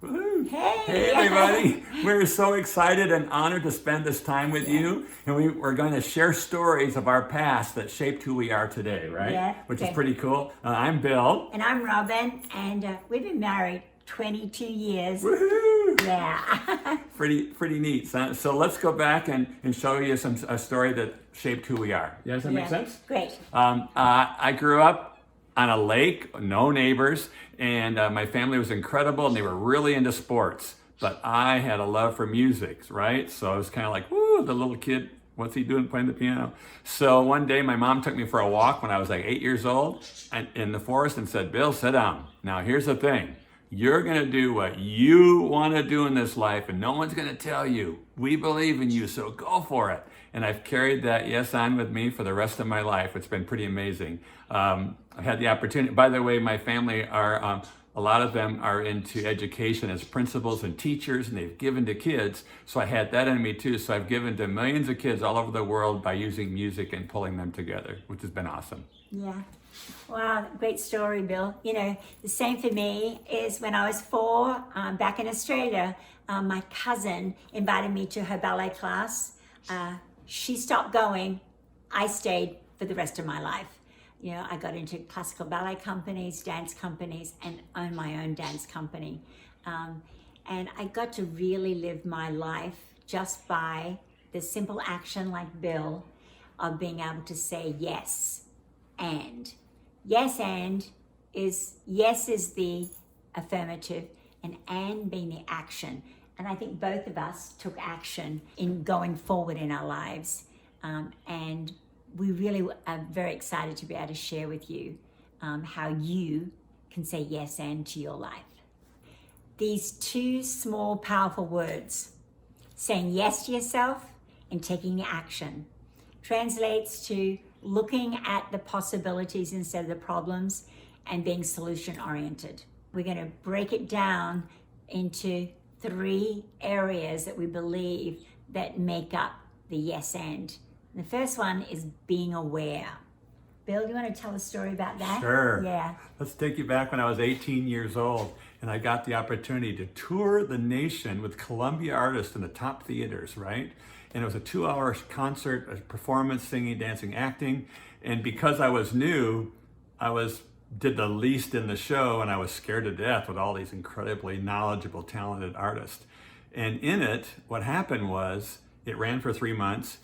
Woo-hoo. Hey. Hey, everybody. We're so excited and honored to spend this time with you. And we're going to share stories of our past that shaped who we are today, right? Yeah, Which is okay. pretty cool. I'm Bill. And I'm Robin, and we've been married 22 years. Woohoo! Yeah. Pretty neat. So let's go back and show you a story that shaped who we are. Yeah, does that make sense? Great. I grew up on a lake, no neighbors, and my family was incredible, and they were really into sports. But I had a love for music, right? So I was kind of like, woo, the little kid, what's he doing playing the piano? So one day my mom took me for a walk when I was like 8 years old in the forest and said, Bill, sit down. Now here's the thing. You're going to do what you want to do in this life, and no one's going to tell you. We believe in you, so go for it. And I've carried that yes on with me for the rest of my life. It's been pretty amazing. I've had the opportunity, by the way, my family are, a lot of them are into education as principals and teachers, and they've given to kids. So I had that in me too. So I've given to millions of kids all over the world by using music and pulling them together, which has been awesome. Yeah. Wow, great story, Bill. You know, the same for me is when I was 4, back in Australia, my cousin invited me to her ballet class. She stopped going. I stayed for the rest of my life. You know, I got into classical ballet companies, dance companies, and own my own dance company. And I got to really live my life just by the simple action like Bill of being able to say yes and. Yes and is, yes is the affirmative and being the action. And I think both of us took action in going forward in our lives. And we really are very excited to be able to share with you how you can say yes and to your life. These 2 small, powerful words, saying yes to yourself and taking the action, translates to looking at the possibilities instead of the problems and being solution oriented. We're going to break it down into 3 areas that we believe that make up the yes and. The first one is being aware. Bill, do you want to tell a story about that? Sure. Yeah. Let's take you back when I was 18 years old, and I got the opportunity to tour the nation with Columbia artists in the top theaters, right? And it was a 2-hour concert, a performance, singing, dancing, acting. And because I was new, did the least in the show, and I was scared to death with all these incredibly knowledgeable, talented artists. And in it, what happened was, it ran for 3 months,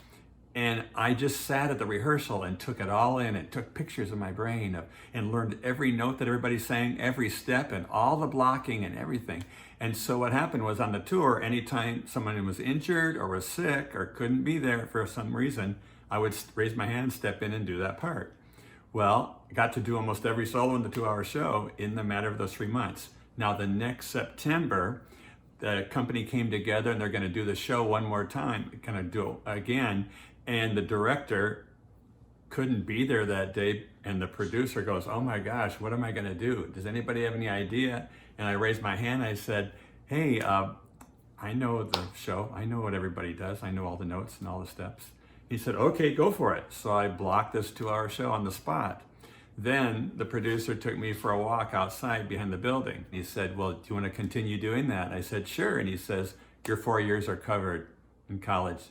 and I just sat at the rehearsal and took it all in and took pictures in my brain and learned every note that everybody sang, every step and all the blocking and everything. And so what happened was on the tour, anytime someone was injured or was sick or couldn't be there for some reason, I would raise my hand, step in and do that part. Well, I got to do almost every solo in the 2-hour show in the matter of those 3 months. Now the next September, the company came together and they're going to do the show one more time, kind of do it again. And the director couldn't be there that day. And the producer goes, oh my gosh, what am I going to do? Does anybody have any idea? And I raised my hand. I said, hey, I know the show. I know what everybody does. I know all the notes and all the steps. He said, okay, go for it. So I blocked this 2-hour show on the spot. Then the producer took me for a walk outside behind the building. He said, well, do you want to continue doing that? I said, sure. And he says, your 4 years are covered in college.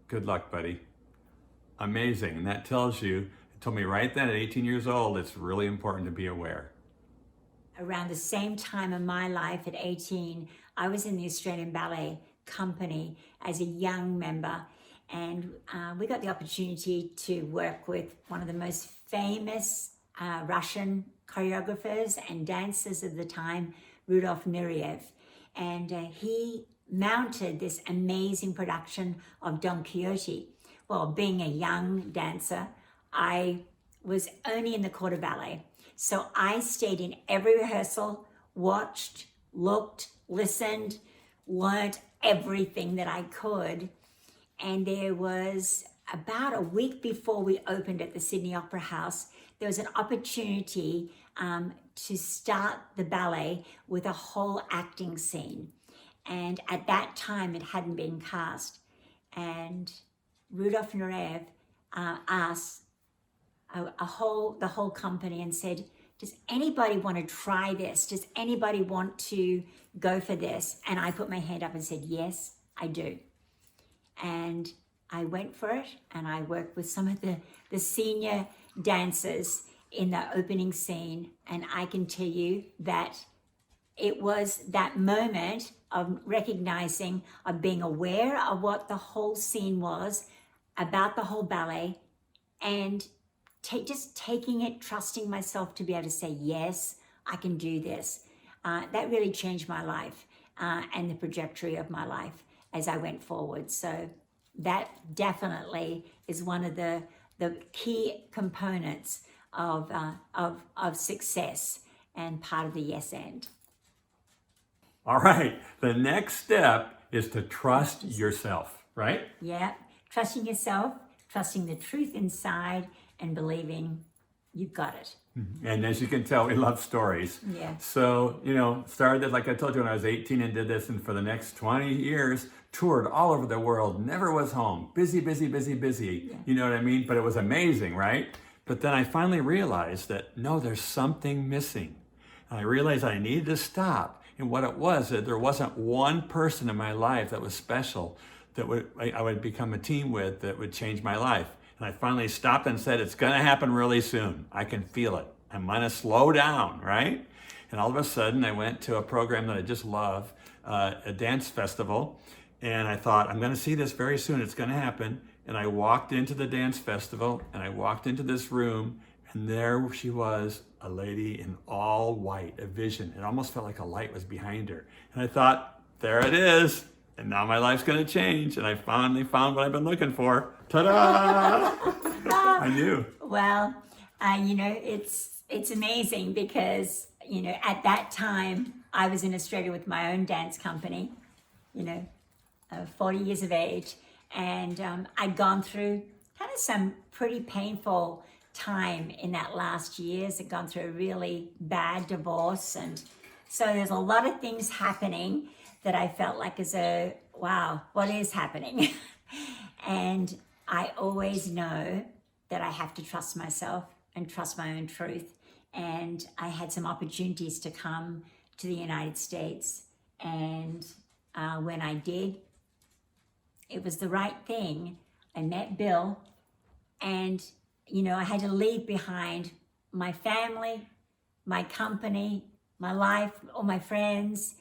Good luck, buddy. Amazing. And that tells you, it told me right then at 18 years old, it's really important to be aware. Around the same time in my life at 18, I was in the Australian Ballet Company as a young member, and we got the opportunity to work with one of the most famous Russian choreographers and dancers of the time, Rudolf Nureyev. And he mounted this amazing production of Don Quixote. Well, being a young dancer, I was only in the corps de ballet. So I stayed in every rehearsal, watched, looked, listened, learned everything that I could. And there was about a week before we opened at the Sydney Opera House, there was an opportunity to start the ballet with a whole acting scene. And at that time, it hadn't been cast. And Rudolf Nureyev asked the whole company and said, does anybody want to try this? Does anybody want to go for this? And I put my hand up and said, yes, I do. And I went for it, and I worked with some of the senior dancers in the opening scene. And I can tell you that it was that moment of recognizing, of being aware of what the whole scene was about the whole ballet, and just taking it, trusting myself to be able to say, yes, I can do this. That really changed my life and the trajectory of my life as I went forward. So that definitely is one of the key components of success and part of the yes and. All right, the next step is to trust yourself, right? Yeah, trusting yourself, trusting the truth inside, and believing you've got it. And as you can tell, we love stories. Yeah. So, started, like I told you, when I was 18 and did this, and for the next 20 years, toured all over the world, never was home. Busy, busy, busy, busy. Yeah. You know what I mean? But it was amazing, right? But then I finally realized that, no, there's something missing. And I realized I needed to stop. And what it was, that there wasn't one person in my life that was special, that I would become a team with, that would change my life. And I finally stopped and said, it's going to happen really soon. I can feel it. I'm going to slow down, right? And all of a sudden, I went to a program that I just love, a dance festival. And I thought, I'm going to see this very soon. It's going to happen. And I walked into the dance festival, and I walked into this room, and there she was, a lady in all white, a vision. It almost felt like a light was behind her. And I thought, there it is. And now my life's going to change. And I finally found what I've been looking for. Ta-da! I knew. Well, it's amazing because, at that time, I was in Australia with my own dance company, 40 years of age. And I'd gone through kind of some pretty painful time in that last years. I'd gone through a really bad divorce. And so there's a lot of things happening that I felt like wow, what is happening? And I always know that I have to trust myself and trust my own truth. And I had some opportunities to come to the United States. And when I did, it was the right thing. I met Bill, and, I had to leave behind my family, my company, my life, all my friends.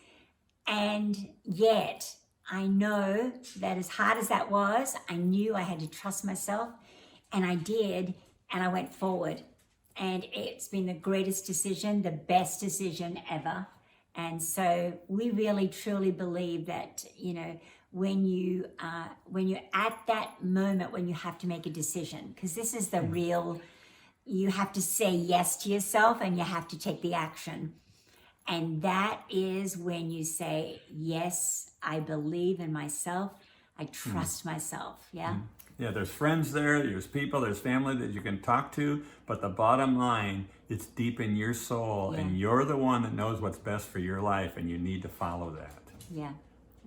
And yet I know that as hard as that was, I knew I had to trust myself, and I did, and I went forward. And it's been the greatest decision, the best decision ever. And so we really truly believe that, when you're at that moment when you have to make a decision, because this is the real, you have to say yes to yourself and you have to take the action. And that is when you say, yes, I believe in myself. I trust myself. Yeah. Yeah, there's friends there's people, there's family that you can talk to, but the bottom line, it's deep in your soul, and you're the one that knows what's best for your life, and you need to follow that. Yeah,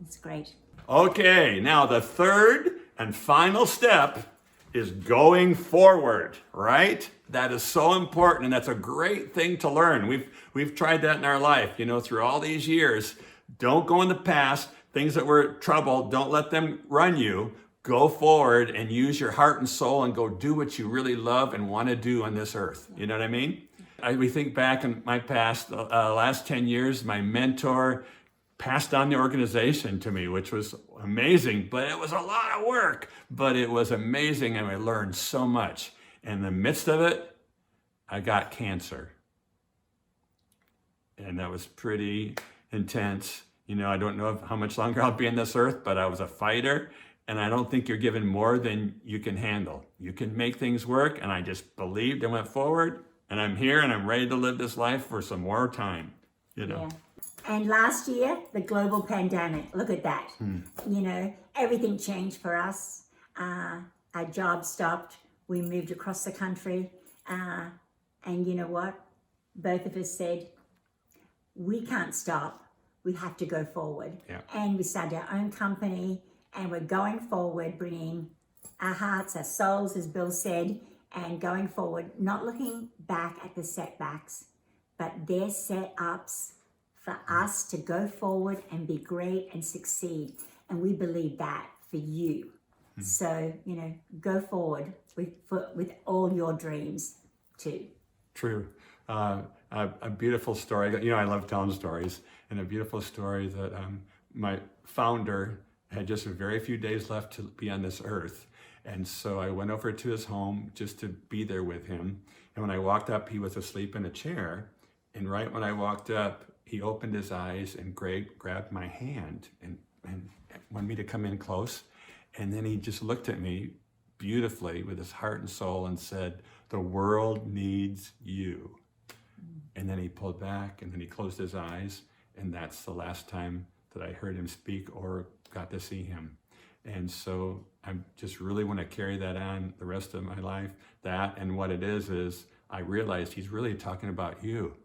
it's great. Okay, now the third and final step is going forward, right? That is so important, and that's a great thing to learn. We've tried that in our life, through all these years. Don't go in the past. Things that were trouble, don't let them run you. Go forward and use your heart and soul and go do what you really love and want to do on this earth. You know what I mean? We think back in my past, last 10 years, my mentor passed on the organization to me, which was amazing, but it was a lot of work, but it was amazing, and I learned so much. In the midst of it, I got cancer. And that was pretty intense. I don't know how much longer I'll be on this earth, but I was a fighter. And I don't think you're given more than you can handle. You can make things work, and I just believed and went forward, and I'm here, and I'm ready to live this life for some more time, Yeah. And last year, the global pandemic, look at that. Everything changed for us. Our job stopped. We moved across the country. And you know what? Both of us said, we can't stop. We have to go forward. Yeah. And we started our own company. And we're going forward, bringing our hearts, our souls, as Bill said, and going forward, not looking back at the setbacks, but they're set-ups for us to go forward and be great and succeed. And we believe that for you. So, go forward with all your dreams too. True. A beautiful story. I love telling stories, and a beautiful story that my founder had just a very few days left to be on this earth. And so I went over to his home just to be there with him. And when I walked up, he was asleep in a chair. And right when I walked up, he opened his eyes and grabbed my hand and wanted me to come in close. And then he just looked at me beautifully with his heart and soul and said, "The world needs you." And then he pulled back and then he closed his eyes. And that's the last time that I heard him speak or got to see him. And so I just really want to carry that on the rest of my life. That and what it is I realized he's really talking about you,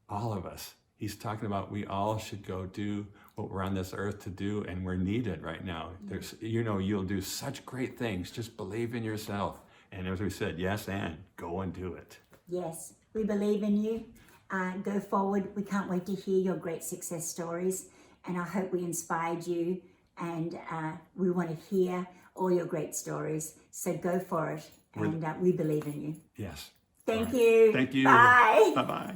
all of us. He's talking about we all should go do what we're on this earth to do, and we're needed right now. There's, you'll do such great things. Just believe in yourself. And as we said, yes, and go and do it. Yes, we believe in you. Go forward. We can't wait to hear your great success stories. And I hope we inspired you. And we want to hear all your great stories. So go for it. And we believe in you. Yes. Thank you. Thank you. Bye. Bye-bye.